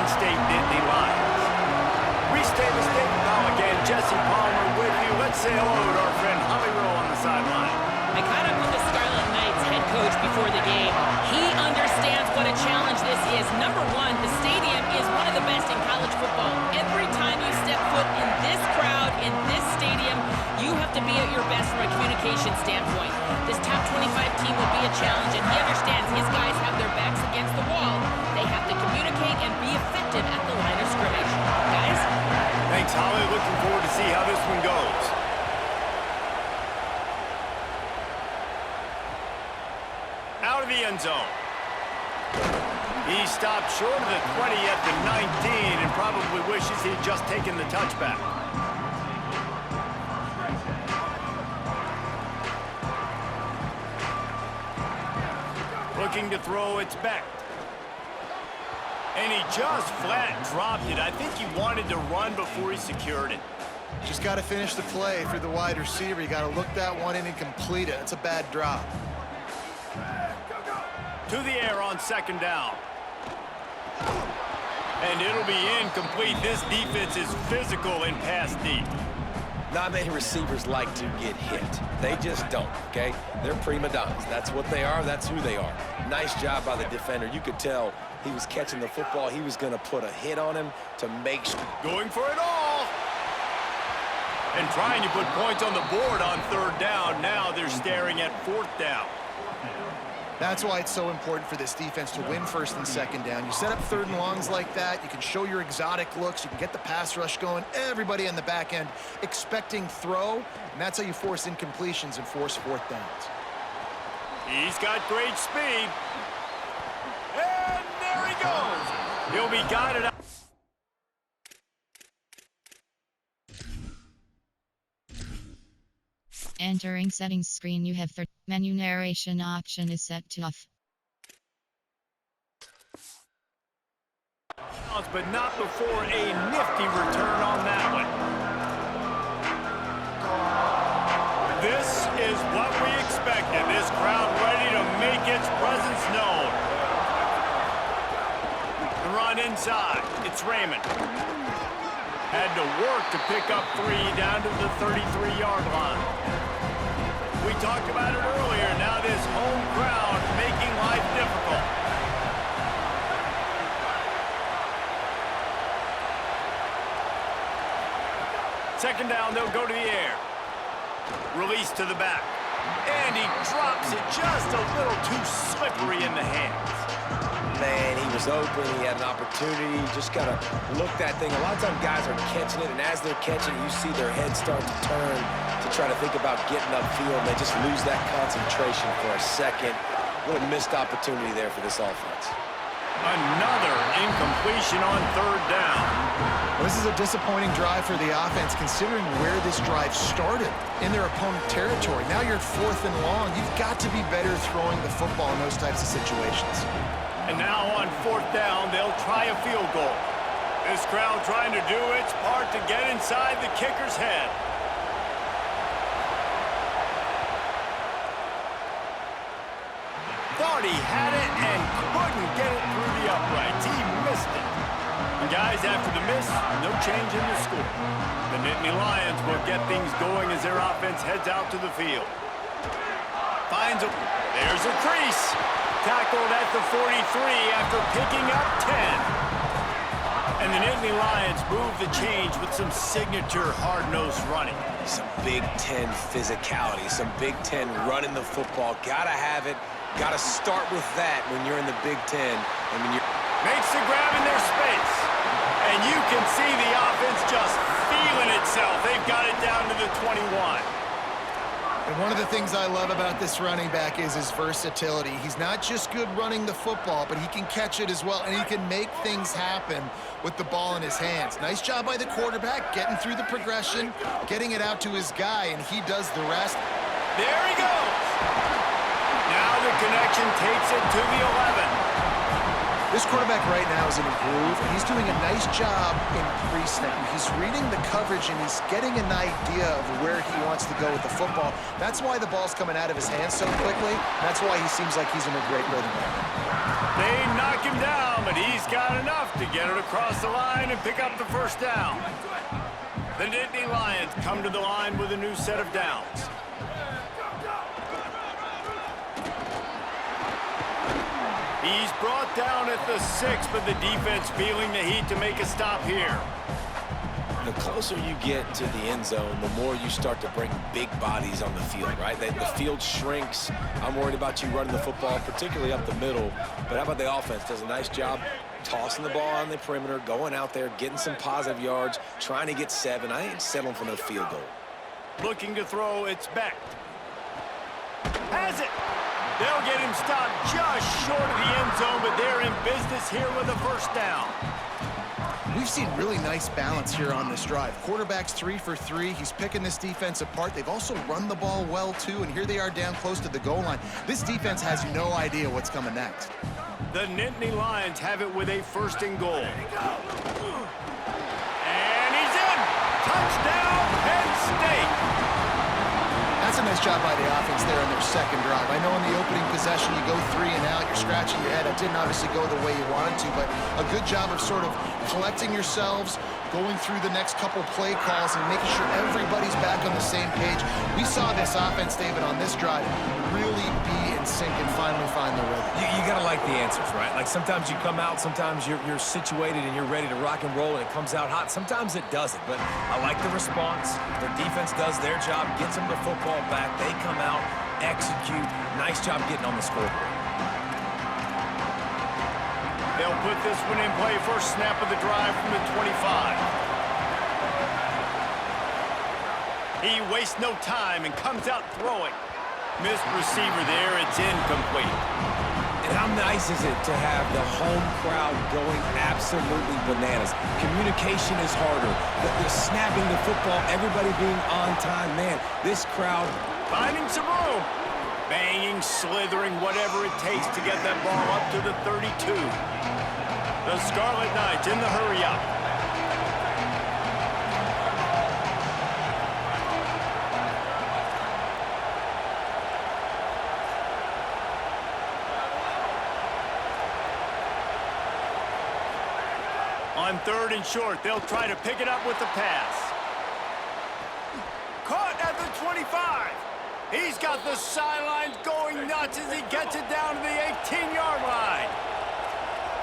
Penn State Nittany Lions. Restate the state now again. Jesse Palmer with you. Let's say hello to our friend Holly Rowe on the sideline. I caught up with the Scarlet Knights head coach before the game. He understands what a challenge this is. Number one, the stadium is one of the best in college football. Every time you step foot in this crowd, in this stadium, you have to be at your best from a communication standpoint. This top 25 team will be a challenge, and he understands his guys have their backs against the wall. They have to communicate and be effective at the line of scrimmage. Guys? Thanks, Holly. Looking forward to see how this one goes. Out of the end zone. He stopped short of the 20 at the 19 and probably wishes he'd just taken the touchback. Looking to throw, it's back. And he just flat dropped it. I think he wanted to run before he secured it. Just got to finish the play for the wide receiver. You got to look that one in and complete it. It's a bad drop. To the air on second down. And it'll be incomplete. This defense is physical and pass deep. Not many receivers like to get hit. They just don't, okay? They're prima donnas. That's what they are. That's who they are. Nice job by the defender. You could tell he was catching the football. He was going to put a hit on him to make sure. Going for it all. And trying to put points on the board on third down. Now they're staring at fourth down. That's why it's so important for this defense to win first and second down. You set up third and longs like that, you can show your exotic looks, you can get the pass rush going, everybody on the back end expecting throw, and that's how you force incompletions and force fourth downs. He's got great speed. And there he goes. He'll be guided out. Entering settings screen, you have menu narration option is set to off. But not before a nifty return on that one. This is what we expected. This crowd ready to make its presence known. The run inside. It's Raymond. Had to work to pick up 3 down to the 33-yard line. We talked about it earlier. Now this home crowd making life difficult. Second down, they'll go to the air. Release to the back. And he drops it just a little too slippery in the hands. Man, he was open. He had an opportunity. You just got to look that thing. A lot of times guys are catching it, and as they're catching it, you see their head start to turn to try to think about getting upfield. They just lose that concentration for a second. A little missed opportunity there for this offense. Another incompletion on third down. Well, this is a disappointing drive for the offense considering where this drive started in their opponent territory. Now you're at fourth and long. You've got to be better throwing the football in those types of situations. And now on fourth down, they'll try a field goal. This crowd trying to do its part to get inside the kicker's head. Thought he had it and couldn't get it through the uprights. He missed it. And guys, after the miss, no change in the score. The Nittany Lions will get things going as their offense heads out to the field. Finds a... There's a crease. Tackled at the 43 after picking up 10. And the Nittany Lions move the change with some signature hard-nosed running. Some Big Ten physicality, some Big Ten running the football. Gotta have it. Gotta start with that when you're in the Big Ten. And when you're... Makes the grab in their space. And you can see the offense just feeling itself. They've got it down to the 21. And one of the things I love about this running back is his versatility. He's not just good running the football, but he can catch it as well, and he can make things happen with the ball in his hands. Nice job by the quarterback, getting through the progression, getting it out to his guy, and he does the rest. There he goes. Now the connection takes it to the 11. This quarterback right now is in a groove, and he's doing a nice job in pre-snap. He's reading the coverage, and he's getting an idea of where he wants to go with the football. That's why the ball's coming out of his hands so quickly. That's why he seems like he's in a great rhythm right now. They knock him down, but he's got enough to get it across the line and pick up the first down. The Nittany Lions come to the line with a new set of downs. He's brought down at the 6, but the defense feeling the heat to make a stop here. The closer you get to the end zone, the more you start to bring big bodies on the field, right? The field shrinks. I'm worried about you running the football, particularly up the middle. But how about the offense? Does a nice job tossing the ball on the perimeter, going out there, getting some positive yards, trying to get 7. I ain't settling for no field goal. Looking to throw, it's Beck. Has it. They'll get him stopped just short of the end zone, but they're in business here with a first down. We've seen really nice balance here on this drive. Quarterback's 3 for 3. He's picking this defense apart. They've also run the ball well, too, and here they are down close to the goal line. This defense has no idea what's coming next. The Nittany Lions have it with a 1st and goal. And he's in! Touchdown, Penn State! That's a nice job by the offense there in their second drive. I know in the opening possession you go 3 and out, you're scratching your head. It didn't obviously go the way you wanted to, but a good job of sort of collecting yourselves, going through the next couple play calls and making sure everybody's back on the same page. We saw this offense, David, on this drive really be in sync and finally find the rhythm. You got to like the answers, right? Like sometimes you come out, sometimes you're situated and you're ready to rock and roll and it comes out hot. Sometimes it doesn't, but I like the response. Their defense does their job, gets them the football back. They come out, execute. Nice job getting on the scoreboard. They'll put this one in play. First snap of the drive from the 25. He wastes no time and comes out throwing. Missed receiver there. It's incomplete. And how nice is it to have the home crowd going absolutely bananas? Communication is harder. The snapping the football, everybody being on time. Man, this crowd finding some room. Banging, slithering, whatever it takes to get that ball up to the 32. The Scarlet Knights in the hurry-up. On 3rd and short, they'll try to pick it up with the pass. Caught at the 25. He's got the sidelines going nuts as he gets it down to the 18-yard line.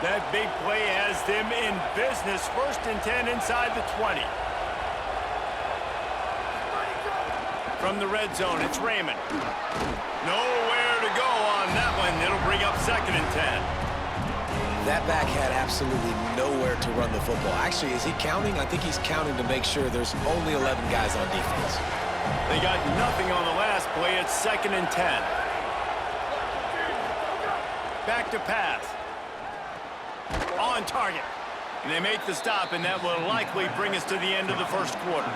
That big play has them in business. 1st and 10 inside the 20. From the red zone, it's Raymond. Nowhere to go on that one. It'll bring up 2nd and 10. That back had absolutely nowhere to run the football. Actually, is he counting? I think he's counting to make sure there's only 11 guys on defense. They got nothing on the last play. It's 2nd and 10. Back to pass. On target. And they make the stop, and that will likely bring us to the end of the first quarter.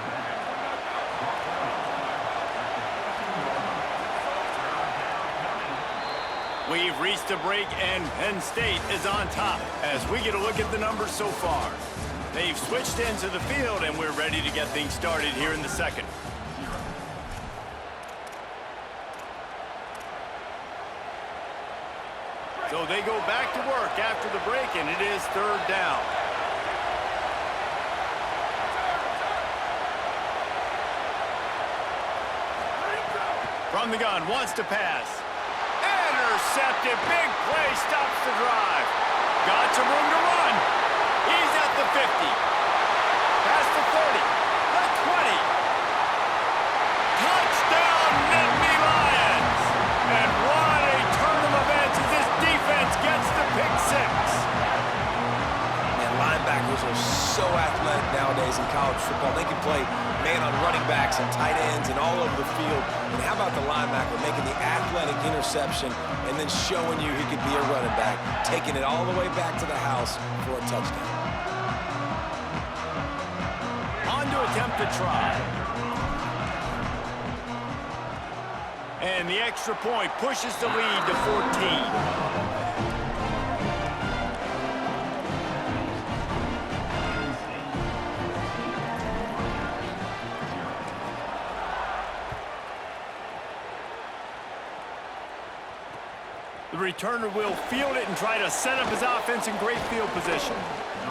We've reached a break, and Penn State is on top as we get a look at the numbers so far. They've switched into the field, and we're ready to get things started here in the second. So they go back to work after the break, and it is 3rd down. From the gun, wants to pass. Intercepted, big play, stops the drive. Got some room to run. He's at the 50. Past the 30, the 20. Touchdown, Nittany Lions. And what a turn of events as this defense gets the pick 6. And linebackers are so athletic nowadays in college football. They can play man on running backs and tight ends and all over the field. And how about the linebacker making the athletic interception and then showing you he could be a running back, taking it all the way back to the house for a touchdown. On to attempt to try. And the extra point pushes the lead to 14. The returner will field it and try to set up his offense in great field position.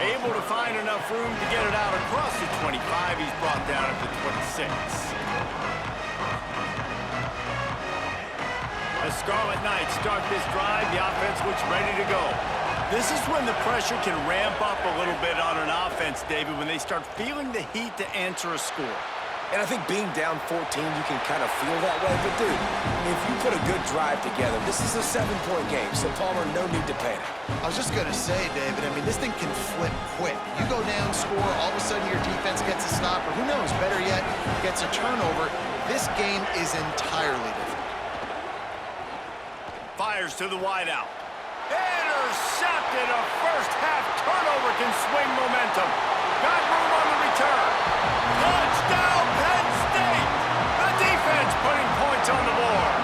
Able to find enough room to get it out across the 25. He's brought down at the 26. As Scarlet Knights start this drive, the offense looks ready to go. This is when the pressure can ramp up a little bit on an offense, David, when they start feeling the heat to answer a score. And I think being down 14, you can kind of feel that way. But, dude, if you put a good drive together, this is a 7-point game, so, Palmer, no need to panic. I was just going to say, David, I mean, this thing can flip quick. You go down, score, all of a sudden your defense gets a stop, or who knows, better yet, gets a turnover. This game is entirely different. Fires to the wideout. Intercepted. A first-half turnover can swing momentum. Got room on the return. Touchdown, Penn State! The defense putting points on the board.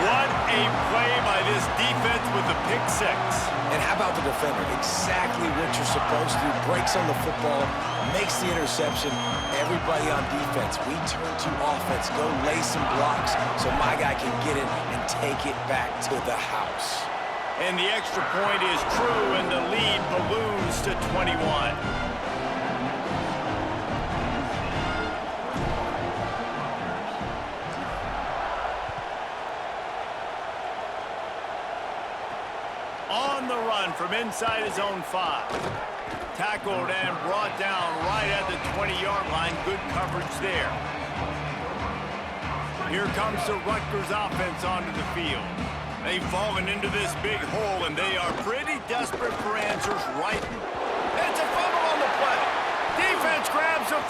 What a play by this defense with the pick six. And how about the defender? Exactly what you're supposed to. Breaks on the football, makes the interception. Everybody on defense, we turn to offense. Go lay some blocks so my guy can get it and take it back to the house. And the extra point is true, and the lead balloons to 21. On the run from inside his own 5. Tackled and brought down right at the 20-yard line. Good coverage there. Here comes the Rutgers offense onto the field. They've fallen into this big hole, and they are pretty desperate for answers right. It's a fumble on the play. Defense grabs the